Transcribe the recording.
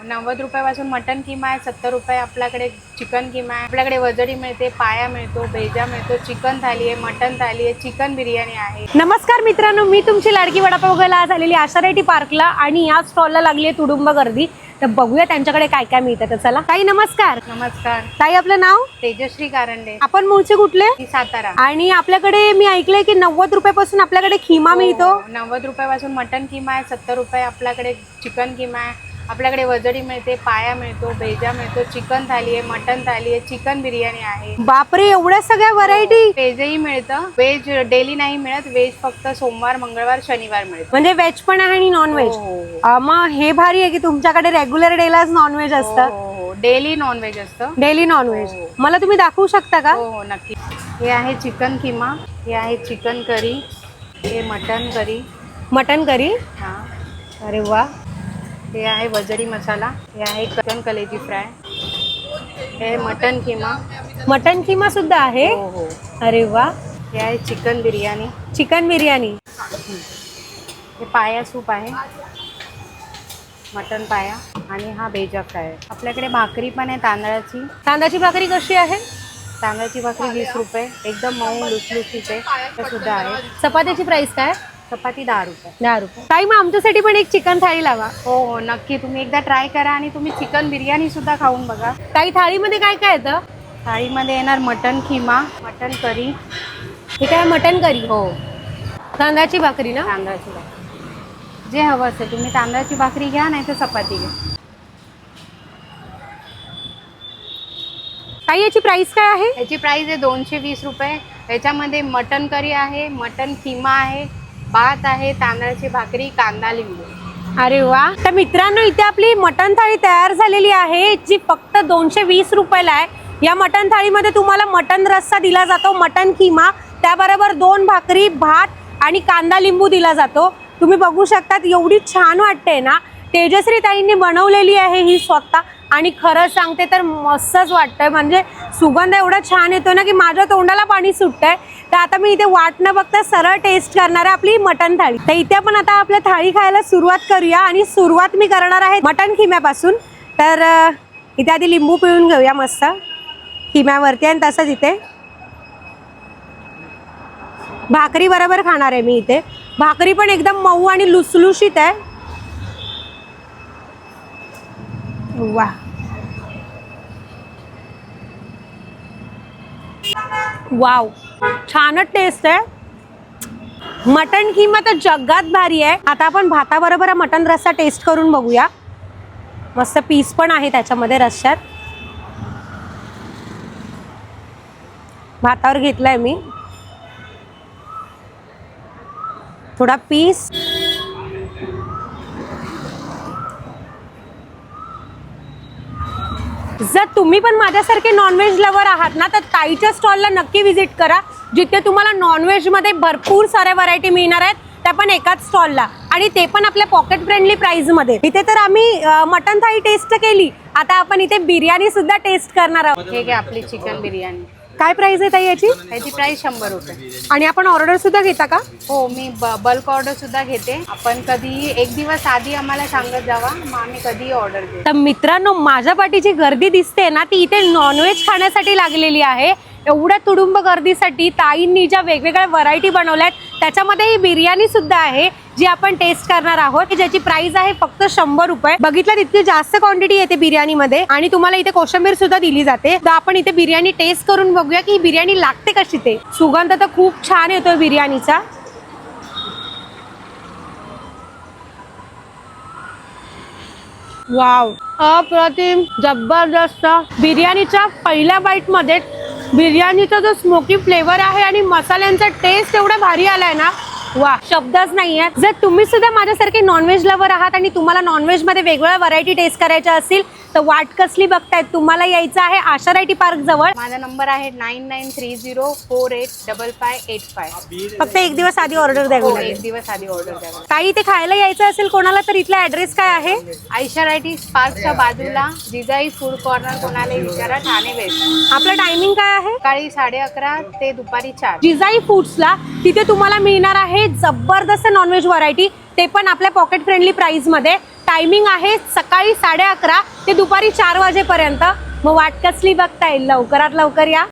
90 रुपयापासून मटन किमा आहे, 70 रुपये आपल्याकडे चिकन किमा आहे, आपल्याकडे वजडी मिळते, पाया मिळतो, बेजा मिळतो, चिकन थाली आहे, मटन थाली आहे, चिकन बिर्याणी आहे। नमस्कार मित्रांनो, मी तुमची लाडकी वडापाव बघायला आज आलेली आशारायटी पार्कला आणि या स्टॉलला लागली आहे तुडुंब गर्दी। तर बघूया त्यांच्याकडे काय काय मिळतं। तर चला ताई नमस्कार। नमस्कार ताई आपलं नाव? तेजश्री कारंडे। आपण मूळचे कुठले? सातारा। आणि आपल्याकडे मी ऐकलंय की 90 रुपयापासून आपल्याकडे खिमा मिळतो। 90 रुपयापासून मटन किमा आहे, 70 रुपये आपल्याकडे चिकन किमा आहे, आपल्याकडे वजडी मिळते, पाया मिळतो, बेजा मिळतो, चिकन थाली आहे, मटन थाली आहे, चिकन बिर्याणी आहे। बापरे, एवढ्या सगळ्या व्हरायटी। व्हेजही मिळतं, व्हेज डेली नाही मिळत, व्हेज फक्त सोमवार, मंगळवार, शनिवार मिळतं। म्हणजे व्हेज पण आहे आणि नॉन व्हेज। मग हे भारी आहे की तुमच्याकडे रेग्युलर डेलाच नॉन व्हेज असतं। हो, डेली नॉन व्हेज असतं। डेली नॉन व्हेज मला तुम्ही दाखवू शकता का? हो नक्की। हे आहे चिकन किमा, हे आहे चिकन करी, हे मटन करी। Mutton curry. हा, अरे वा। हे आहे वजडी मसाला, हे आहे चिकन कलेजी फ्राय, हे मटन किमा। मटन किमा सुद्धा आहे। हो। अरे वा। हे आहे चिकन बिर्याणी। चिकन बिर्याणी। हे पाया सूप आहे, मटन पाया, आणि हा बेजा फ्राय आहे। आपल्याकडे भाकरी पण आहे तांदळाची। तांदळाची भाकरी कशी आहे? तांदळाची भाकरी 20 रुपये, एकदम मऊ लुसलुसीत आहे, ते सुद्धा आहे। चपातीची प्राइस काय? चपाती 10 रुपये। 10 रुपये। ताई मग आमच्यासाठी पण एक चिकन थाळी लावा। हो नक्की, तुम्ही एकदा ट्राय करा आणि तुम्ही चिकन बिर्याणी सुद्धा खाऊन बघा। ताई थाळीमध्ये काय काय येतं? थाळीमध्ये येणार मटन किमा, मटन करी। हे काय मटन करी? हो, तांदळाची भाकरी ना? तांदळाची भाकरी, जे हवं असेल तुम्ही तांदळाची भाकरी घ्या, नाही तर चपाती घ्या। ताई याची प्राइस काय आहे? याची प्राइस आहे 220 रुपये। याच्यामध्ये मटन करी आहे, मटन किमा आहे, भात आहे, तांदळाची भाकरी, कांदा लिंबू। अरे वा। तर मित्रांनो, इथे आपली मटन थाळी तयार झालेली आहे, जी फक्त 220 रुपयाला आहे। या मटन थाळीमध्ये तुम्हाला मटन रस्सा दिला जातो, मटन किमा, त्याबरोबर 2 भाकरी, भात आणि कांदा लिंबू दिला जातो। तुम्ही बघू शकतात, एवढी छान वाटते ना। तेजश्री ताईंनी बनवलेली आहे ही स्वतः, आणि खरं सांगते तर मस्तच वाटतंय। म्हणजे सुगंध एवढा छान येतो ना की माझ्या तोंडाला पाणी सुटतंय। तर आता मी इथे वाट न बघता सरळ टेस्ट करणार आहे आपली मटन थाळी। तर इथे आपण आता आपल्या थाळी खायला सुरुवात करूया, आणि सुरुवात मी करणार आहे मटन खिम्यापासून। तर इथे आधी लिंबू पिळून घेऊया मस्त खिम्यावरती, आणि तसंच इथे भाकरी बरोबर खाणार आहे मी। इथे भाकरी पण एकदम मऊ आणि लुसलुशीत आहे। वा, वाव, छानच टेस्ट आहे। मटन किमा तर जगात भारी आहे। आता आपण भाताबरोबर मटन रस्सा टेस्ट करून बघूया। मस्त पीस पण आहे त्याच्यामध्ये रस्स्यात। भातावर घेतलाय मी थोडा पीस। जर तुम्ही पण माझ्यासारखे नॉनव्हेज लवर आहात ना, तर ताईच्या स्टॉलला नक्की व्हिजिट करा, जिथे तुम्हाला नॉनव्हेजमध्ये भरपूर साऱ्या व्हरायटी मिळणार आहेत, त्या पण एकाच स्टॉलला, आणि ते पण आपल्या पॉकेट फ्रेंडली प्राइसमध्ये। इथे तर आम्ही मटन थाळी टेस्ट केली, आता आपण इथे बिर्याणी सुद्धा टेस्ट करणार आहोत। हे घ्या आपली चिकन बिर्याणी। काय प्राइस आहे ताई याची? याची प्राइस 100 रुपये। आणि आपण ऑर्डर सुद्धा घेता का? हो, मी बल्क ऑर्डर सुद्धा घेते। आपण कधी एक दिवस आधी आम्हाला सांगत जावा, मग आम्ही कधीही ऑर्डर घेऊ। तर मित्रांनो, माझ्या पाठीची गर्दी दिसते ना, ती इथे नॉनव्हेज खाण्यासाठी लागलेली आहे। एवढ्या तुडुंब गर्दीसाठी ताईंनी ज्या वेगवेगळ्या व्हरायटी बनवल्यात, त्याच्यामध्ये ही बिर्याणी सुद्धा आहे, जी आपण टेस्ट करणार आहोत, ज्याची प्राइस आहे फक्त 100 रुपये। बघितलं तितकी जास्त क्वांटिटी येते बिर्याणीमध्ये, आणि तुम्हाला इथे कोशिंबीर सुद्धा दिली जाते। तर आपण इथे बिर्याणी टेस्ट करून बघूया की ही बिर्याणी लागते कशी ते। सुगंध तर खूप छान येतोय बिर्याणीचा। वाव, अप्रतिम, जबरदस्त। बिर्याणीच्या पहिल्या बाईट मध्ये बिर्याणीचा जो स्मोकी फ्लेवर आहे आणि मसाल्यांचा टेस्ट एवढा भारी आलाय ना, वा, शब्दच नाहीये। जर तुम्ही सुद्धा माझ्यासारखे नॉनव्हेज लवर आहात आणि तुम्हाला नॉनव्हेज मध्ये वेगवेगळ्या व्हरायटी टेस्ट करायच्या असतील, तर वाट कसली बघतायत, तुम्हाला यायचं आहे आशारायटी पार्क जवळ। माझा नंबर आहे 9930485585। फक्त एक दिवस आधी ऑर्डर द्यावी लागेल। एक दिवस आधी ऑर्डर द्यावा। ताई इथे खायला यायचं असेल कोणाला, तर इथला ऍड्रेस काय आहे? आयशारायटी पार्कच्या बाजूला जिजाई फूड कॉर्नर, कोणाला विचारा, ठाणे वेस्ट। आपलं टायमिंग काय आहे? सकाळी 11:30 ते दुपारी 4। जिजाई फूड्सला तिथे तुम्हाला मिळणार आहे जबरदस्त नॉनव्हेज व्हरायटी, ते पण आपल्या पॉकेट फ्रेंडली प्राइस मध्ये। टायमिंग आहे सकाळी 11:30 ते दुपारी 4 वाजेपर्यंत. मग वाट कसली बघताय, लवकरात लवकर या.